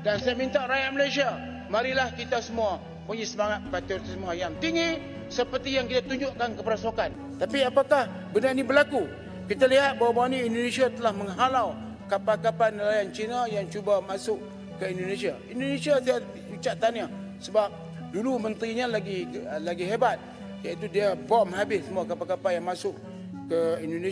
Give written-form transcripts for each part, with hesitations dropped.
Dan saya minta rakyat Malaysia, marilah kita semua punya semangat patriotisme yang tinggi seperti yang kita tunjukkan kepada sukan. Tapi apakah benda ini berlaku? Kita lihat bahawa ini Indonesia telah menghalau kapal-kapal nelayan Cina yang cuba masuk ke Indonesia. Indonesia saya ucap tahniah sebab dulu menterinya lagi hebat, iaitu dia bom habis semua kapal-kapal yang masuk ke Indonesia.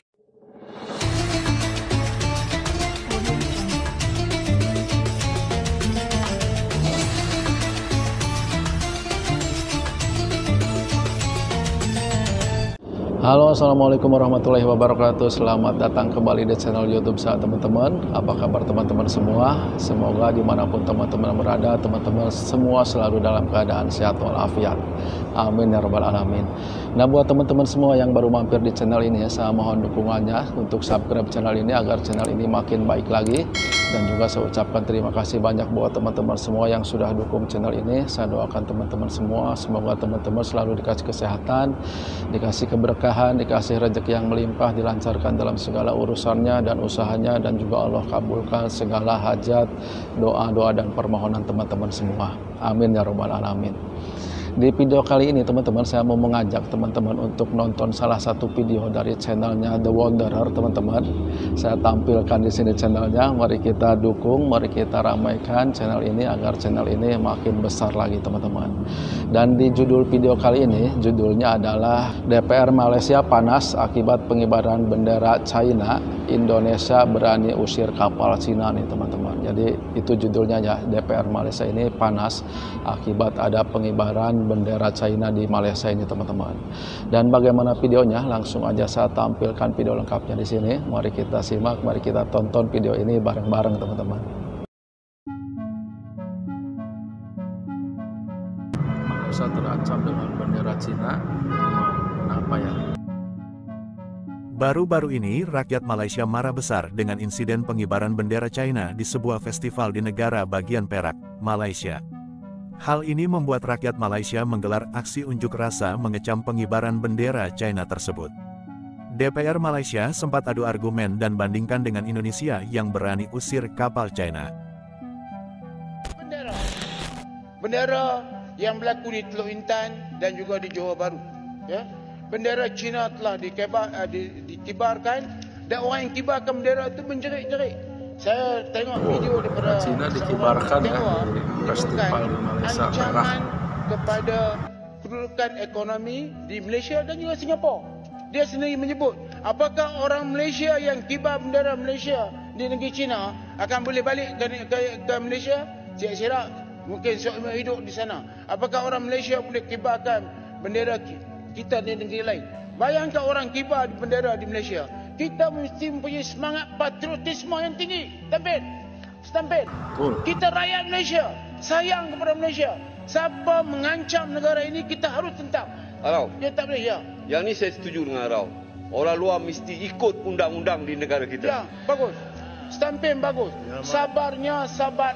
Halo, assalamualaikum warahmatullahi wabarakatuh. Selamat datang kembali di channel YouTube saya, teman-teman. Apa kabar teman-teman semua? Semoga dimanapun teman-teman berada, teman-teman semua selalu dalam keadaan sehat walafiat. Amin ya rabbal alamin. Nah, buat teman-teman semua yang baru mampir di channel ini, saya mohon dukungannya untuk subscribe channel ini agar channel ini makin baik lagi. Dan juga saya ucapkan terima kasih banyak buat teman-teman semua yang sudah dukung channel ini. Saya doakan teman-teman semua, semoga teman-teman selalu dikasih kesehatan, dikasih keberkahan, dikasih rezeki yang melimpah, dilancarkan dalam segala urusannya dan usahanya, dan juga Allah kabulkan segala hajat, doa-doa dan permohonan teman-teman semua. Amin ya rabbal alamin. Di video kali ini teman-teman, saya mau mengajak teman-teman untuk nonton salah satu video dari channelnya The Wanderer, teman-teman. Saya tampilkan di sini channelnya. Mari kita dukung, mari kita ramaikan channel ini agar channel ini makin besar lagi, teman-teman. Dan di judul video kali ini, judulnya adalah DPR Malaysia panas akibat pengibaran bendera China, Indonesia berani usir kapal Cina nih, teman-teman. Jadi itu judulnya ya, DPR Malaysia ini panas akibat ada pengibaran bendera China di Malaysia ini, teman-teman. Dan bagaimana videonya? Langsung aja saya tampilkan video lengkapnya di sini. Mari kita simak, mari kita tonton video ini bareng-bareng, teman-teman. Malaysia terancam dengan bendera Cina. Kenapa ya? Baru-baru ini, rakyat Malaysia marah besar dengan insiden pengibaran bendera China di sebuah festival di negara bagian Perak, Malaysia. Hal ini membuat rakyat Malaysia menggelar aksi unjuk rasa mengecam pengibaran bendera China tersebut. DPR Malaysia sempat adu argumen dan bandingkan dengan Indonesia yang berani usir kapal China. Bendera yang berlaku di Teluk Intan dan juga di Johor Bahru, ya. Bendera China telah dikibarkan dan orang yang kibarkan bendera itu menjerit-jerit. Saya tengok video daripada China dikibarkan ya di festival di Malaysia ancaman kepada kedudukan ekonomi di Malaysia dan juga Singapura. Dia sendiri menyebut, apakah orang Malaysia yang kibar bendera Malaysia di negeri China akan boleh balik ke Malaysia? Cik Sirah mungkin seumur hidup di sana. Apakah orang Malaysia boleh kibarkan bendera kita di negeri lain? Bayangkan orang kibar bendera di Malaysia. Kita mesti mempunyai semangat patriotisme yang tinggi. Stampin. Kita rakyat Malaysia, sayang kepada Malaysia. Siapa mengancam negara ini, kita harus tentang. Arau. Ya tak boleh, ya. Yang ni saya setuju dengan Arau. Orang luar mesti ikut undang-undang di negara kita. Ya, bagus. Stampin bagus. Sabarnya sabar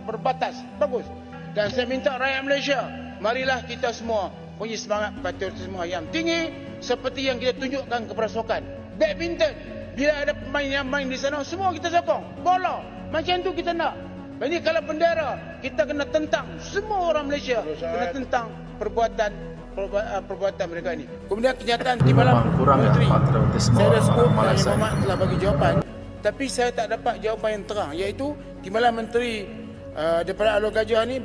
berbatas. Bagus. Dan saya minta rakyat Malaysia, marilah kita semua punya semangat patriotisme yang tinggi seperti yang kita tunjukkan kepada sukan. Badminton, bila ada pemain yang main di sana, semua kita sokong. Bola, macam tu kita nak. Ini kalau bendera, kita kena tentang. Semua orang Malaysia kena tentang perbuatan mereka ini. Kemudian kenyataan di malam Menteri, saya dah sebut Yang Muhammad telah bagi jawapan, tapi saya tak dapat jawapan yang terang, iaitu Timbalan Menteri daripada Alor Gajah ini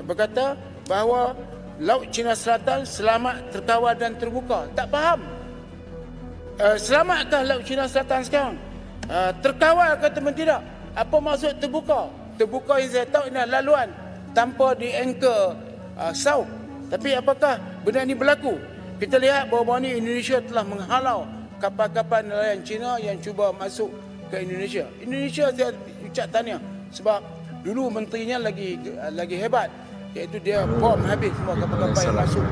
berkata bahawa Laut Cina Selatan selamat, terkawal dan terbuka. Tak faham. Selamatkah Laut Cina Selatan sekarang? Terkawal ke atau tidak? Apa maksud terbuka? Terbuka yang saya tahu ini laluan tanpa di-anchor sauk. Tapi apakah benda ini berlaku? Kita lihat bahawa ini Indonesia telah menghalau kapal-kapal nelayan Cina yang cuba masuk ke Indonesia. Indonesia saya ucap tahniah sebab dulu menterinya lagi hebat, iaitu dia bom habis semua kapal-kapal yang masuk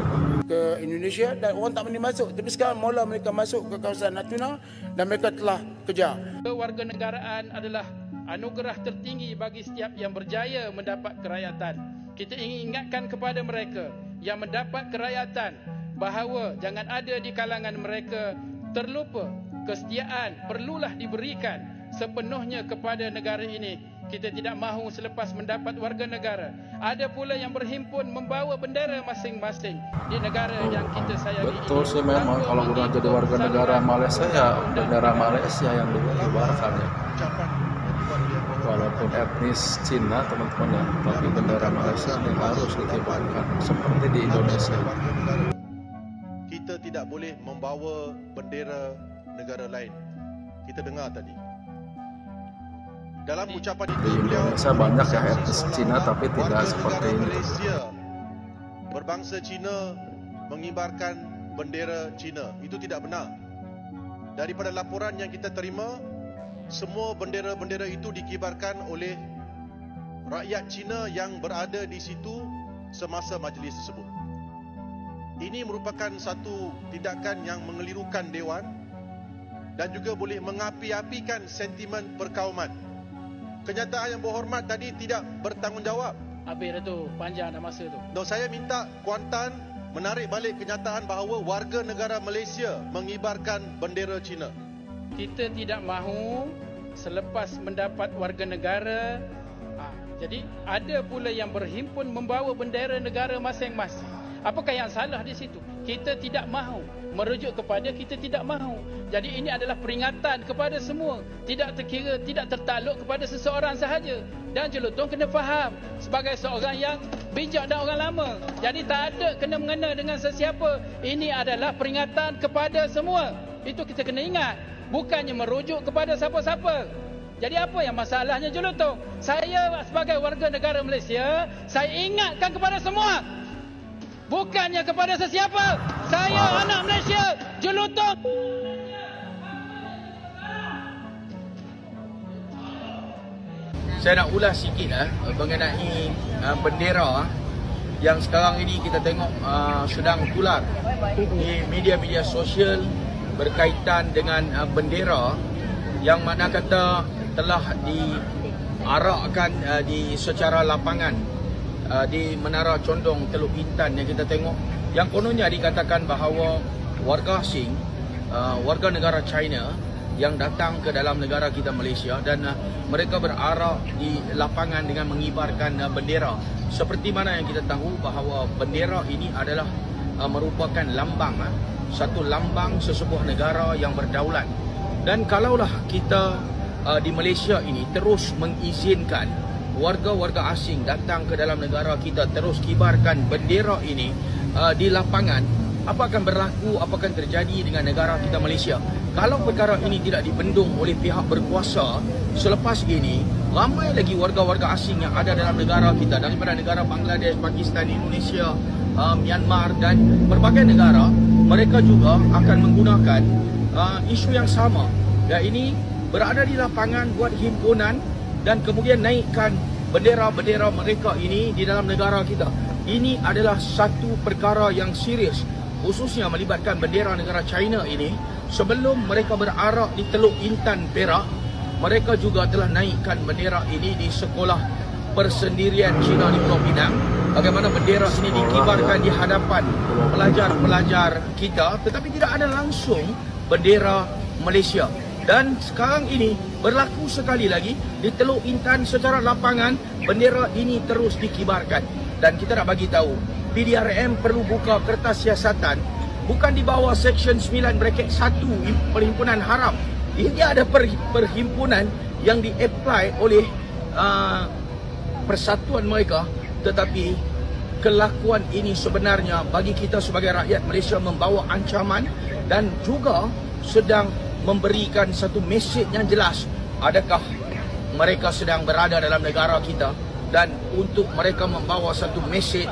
ke Indonesia dan orang tak boleh masuk. Tapi sekarang mula mereka masuk ke kawasan Natuna dan mereka telah kejar. Kewarganegaraan adalah anugerah tertinggi bagi setiap yang berjaya mendapat kerakyatan. Kita ingin ingatkan kepada mereka yang mendapat kerakyatan bahawa jangan ada di kalangan mereka terlupa kesetiaan perlulah diberikan sepenuhnya kepada negara ini kita tidak mahu selepas mendapat warga negara. Ada pula yang berhimpun membawa bendera masing-masing di negara yang kita sayangi. Betul sih memang, kalau udah jadi warga negara Malaysia ya bendera Malaysia yang dikibarkan ya. Walaupun etnis Cina teman-teman ya, tapi bendera Malaysia ini harus dikibarkan seperti di Indonesia. Kita tidak boleh membawa bendera negara lain. Kita dengar tadi. Dalam ucapan itu Di Indonesia banyak ya etnis Cina tapi tidak seperti ini. Malaysia berbangsa Cina mengibarkan bendera Cina. Itu tidak benar. Daripada laporan yang kita terima, semua bendera-bendera itu dikibarkan oleh rakyat Cina yang berada di situ semasa majlis tersebut. Ini merupakan satu tindakan yang mengelirukan Dewan dan juga boleh mengapi-apikan sentimen perkauman. Kenyataan yang berhormat tadi tidak bertanggungjawab. Habis dah tu, panjang dah masa tu. No, saya minta Kuantan menarik balik kenyataan bahawa warga negara Malaysia mengibarkan bendera Cina. Kita tidak mahu selepas mendapat warga negara. Jadi ada pula yang berhimpun membawa bendera negara masing-masing. Apakah yang salah di situ? Kita tidak mahu, merujuk kepada kita tidak mahu. Jadi ini adalah peringatan kepada semua. Tidak terkira, tidak tertakluk kepada seseorang sahaja. Dan Jelutong kena faham sebagai seorang yang bijak dan orang lama. Jadi tak ada kena mengena dengan sesiapa. Ini adalah peringatan kepada semua. Itu kita kena ingat. Bukannya merujuk kepada siapa-siapa. Jadi apa yang masalahnya Jelutong? Saya sebagai warga negara Malaysia, saya ingatkan kepada semua. Bukannya kepada sesiapa. Saya anak Malaysia, Jelutong. Saya nak ulas sikit mengenai bendera yang sekarang ini kita tengok sedang tular di media-media sosial berkaitan dengan bendera yang mana kata telah diarakkan di secara lapangan di Menara Condong Teluk Intan yang kita tengok, yang kononnya dikatakan bahawa warga asing, warga negara China yang datang ke dalam negara kita Malaysia dan mereka berarak di lapangan dengan mengibarkan bendera. Seperti mana yang kita tahu bahawa bendera ini adalah merupakan lambang, satu lambang sesebuah negara yang berdaulat. Dan kalaulah kita di Malaysia ini terus mengizinkan warga-warga asing datang ke dalam negara kita, terus kibarkan bendera ini di lapangan, apa akan berlaku, apa akan terjadi dengan negara kita Malaysia? Kalau perkara ini tidak dibendung oleh pihak berkuasa, selepas ini ramai lagi warga-warga asing yang ada dalam negara kita daripada negara Bangladesh, Pakistan, Indonesia, Myanmar dan berbagai negara, mereka juga akan menggunakan isu yang sama. Dan ini berada di lapangan buat himpunan dan kemudian naikkan bendera-bendera mereka ini di dalam negara kita. Ini adalah satu perkara yang serius, khususnya melibatkan bendera negara China ini. Sebelum mereka berarak di Teluk Intan, Perak, mereka juga telah naikkan bendera ini di sekolah persendirian Cina di Pulau Pinang. Bagaimana bendera ini dikibarkan di hadapan pelajar-pelajar kita, tetapi tidak ada langsung bendera Malaysia. Dan sekarang ini berlaku sekali lagi di Teluk Intan secara lapangan, bendera ini terus dikibarkan. Dan kita nak bagi tahu, PDRM perlu buka kertas siasatan, bukan di bawah Seksyen 9/1 Perhimpunan Haram. Ini ada perhimpunan yang di-apply oleh persatuan mereka, tetapi kelakuan ini sebenarnya bagi kita sebagai rakyat Malaysia membawa ancaman dan juga sedang memberikan satu mesej yang jelas. Adakah mereka sedang berada dalam negara kita, dan untuk mereka membawa satu mesej,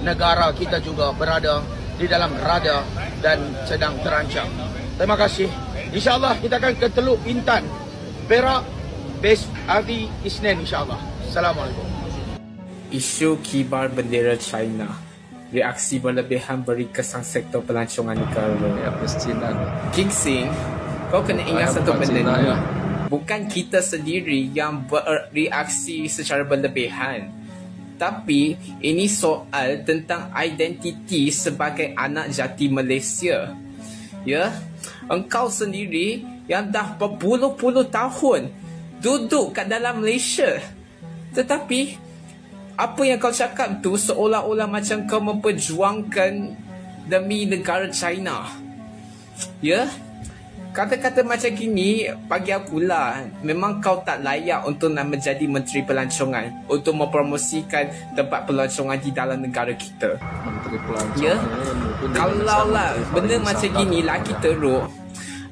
negara kita juga berada di dalam rada dan sedang terancam. Terima kasih. InsyaAllah kita akan ke Teluk Intan, Perak, base hari Isnin insyaAllah. Assalamualaikum. Isu kibar bendera China, reaksi berlebihan beri kesan sektor pelancongan negara. King Sing, kau kena ingat satu benda ni. Bukan kita sendiri yang bereaksi secara berlebihan, tapi ini soal tentang identiti sebagai anak jati Malaysia. Ya, engkau sendiri yang dah berpuluh-puluh tahun duduk kat dalam Malaysia, Tetapi apa yang kau cakap tu seolah-olah macam kau memperjuangkan demi negara China. Ya? Kata-kata macam gini bagi akulah memang kau tak layak untuk nak menjadi Menteri Pelancongan untuk mempromosikan tempat pelancongan di dalam negara kita. Menteri Pelancongan. Ya? Kalaulah benda macam gini lagi teruk,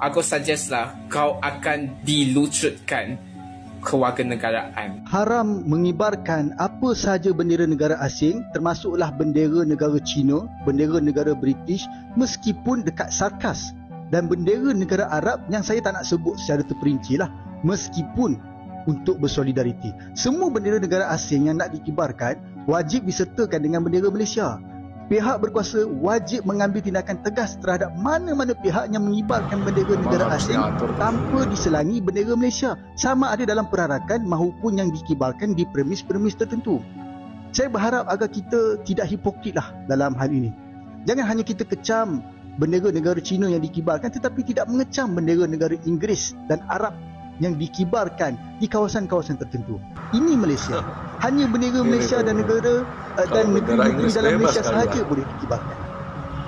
aku suggest lah kau akan dilucutkan kewarganegaraan. Haram mengibarkan apa sahaja bendera negara asing, termasuklah bendera negara China, bendera negara British, meskipun dekat sarkas, dan bendera negara Arab yang saya tak nak sebut secara terperinci lah, meskipun untuk bersolidariti. Semua bendera negara asing yang nak dikibarkan wajib disertakan dengan bendera Malaysia. Pihak berkuasa wajib mengambil tindakan tegas terhadap mana-mana pihak yang mengibarkan bendera negara asing tanpa diselangi bendera Malaysia, sama ada dalam perarakan maupun yang dikibarkan di premis-premis tertentu. Saya berharap agar kita tidak hipokrit lah dalam hal ini. Jangan hanya kita kecam bendera negara China yang dikibarkan tetapi tidak mengecam bendera negara Inggeris dan Arab yang dikibarkan di kawasan-kawasan tertentu. Ini Malaysia. Hanya bendera Malaysia dan negara dan negeri-negeri dalam Malaysia sahaja boleh dikibarkan.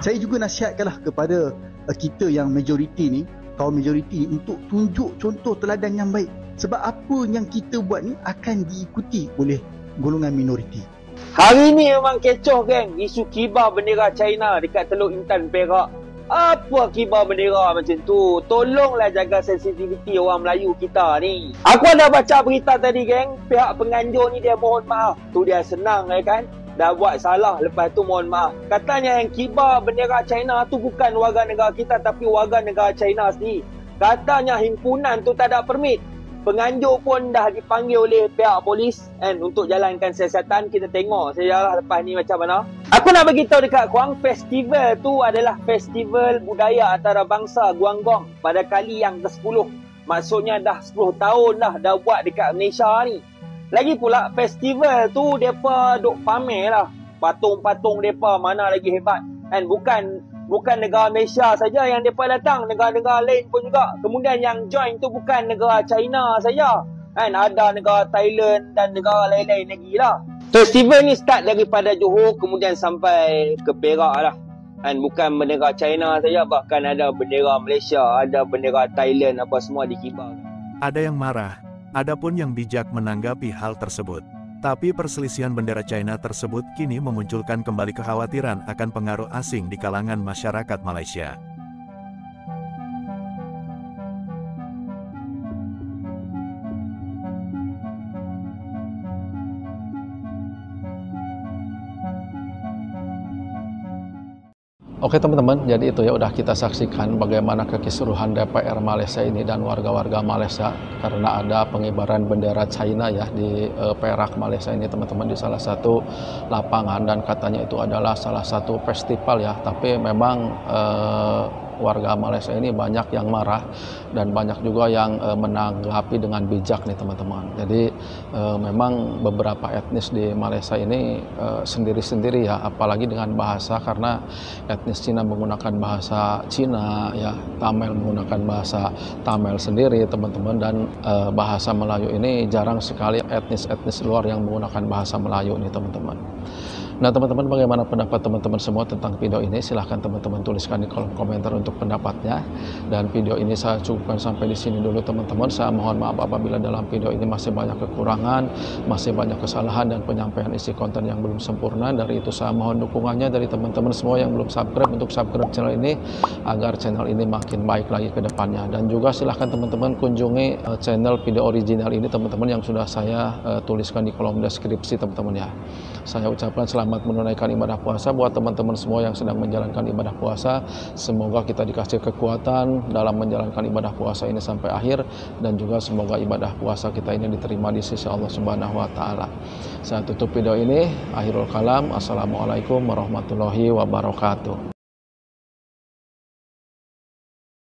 Saya juga nasihatkanlah kepada kita yang majoriti ni, kaum majoriti ni, untuk tunjuk contoh teladan yang baik. Sebab apa yang kita buat ni akan diikuti oleh golongan minoriti. Hari ni memang kecoh geng, isu kibar bendera China dekat Teluk Intan, Perak. Apa kibar bendera macam tu? Tolonglah jaga sensitiviti orang Melayu kita ni. Aku ada baca berita tadi geng, pihak penganjur ni dia mohon maaf. Tu dia senang kan, dah buat salah lepas tu mohon maaf. Katanya yang kibar bendera China tu bukan warga negara kita tapi warga negara China sendiri. Katanya himpunan tu tak ada permit. Penganjur pun dah dipanggil oleh pihak polis untuk jalankan siasatan. Kita tengok sejarah lepas ni macam mana. Aku nak beritahu dekat korang, festival tu adalah festival budaya antara bangsa Guanggong pada kali yang ke-10. Maksudnya dah 10 tahun dah buat dekat Malaysia ni. Lagi pula festival tu mereka duk pamer lah patung-patung mereka mana lagi hebat. Bukan negara Malaysia saja yang mereka datang, negara-negara lain pun juga. Kemudian yang join tu bukan negara China saja. Ada negara Thailand dan negara lain-lain lagi lah. Festival ni start daripada Johor kemudian sampai ke Perak lah. Bukan bendera China saja, bahkan ada bendera Malaysia, ada bendera Thailand, apa semua dikibar. Ada yang marah, ada pun yang bijak menanggapi hal tersebut. Tapi perselisihan bendera China tersebut kini memunculkan kembali kekhawatiran akan pengaruh asing di kalangan masyarakat Malaysia. Oke teman-teman, jadi itu ya udah kita saksikan bagaimana kekisruhan DPR Malaysia ini dan warga-warga Malaysia karena ada pengibaran bendera China ya di Perak Malaysia ini teman-teman, di salah satu lapangan, dan katanya itu adalah salah satu festival ya, tapi memang warga Malaysia ini banyak yang marah dan banyak juga yang menanggapi dengan bijak nih teman-teman. Jadi memang beberapa etnis di Malaysia ini sendiri-sendiri ya, apalagi dengan bahasa, karena etnis Cina menggunakan bahasa Cina ya, Tamil menggunakan bahasa Tamil sendiri teman-teman, dan bahasa Melayu ini jarang sekali etnis-etnis luar yang menggunakan bahasa Melayu nih teman-teman. Nah teman-teman, bagaimana pendapat teman-teman semua tentang video ini? Silahkan teman-teman tuliskan di kolom komentar untuk pendapatnya. Dan video ini saya cukupkan sampai di sini dulu teman-teman. Saya mohon maaf apabila dalam video ini masih banyak kekurangan, masih banyak kesalahan dan penyampaian isi konten yang belum sempurna. Dari itu saya mohon dukungannya dari teman-teman semua yang belum subscribe untuk subscribe channel ini agar channel ini makin baik lagi ke depannya. Dan juga silahkan teman-teman kunjungi channel video original ini teman-teman yang sudah saya tuliskan di kolom deskripsi teman-teman ya. Saya ucapkan selamat menunaikan ibadah puasa buat teman-teman semua yang sedang menjalankan ibadah puasa. Semoga kita dikasih kekuatan dalam menjalankan ibadah puasa ini sampai akhir, dan juga semoga ibadah puasa kita ini diterima di sisi Allah Subhanahu wa taala. Saya tutup video ini, akhirul kalam. Assalamualaikum warahmatullahi wabarakatuh.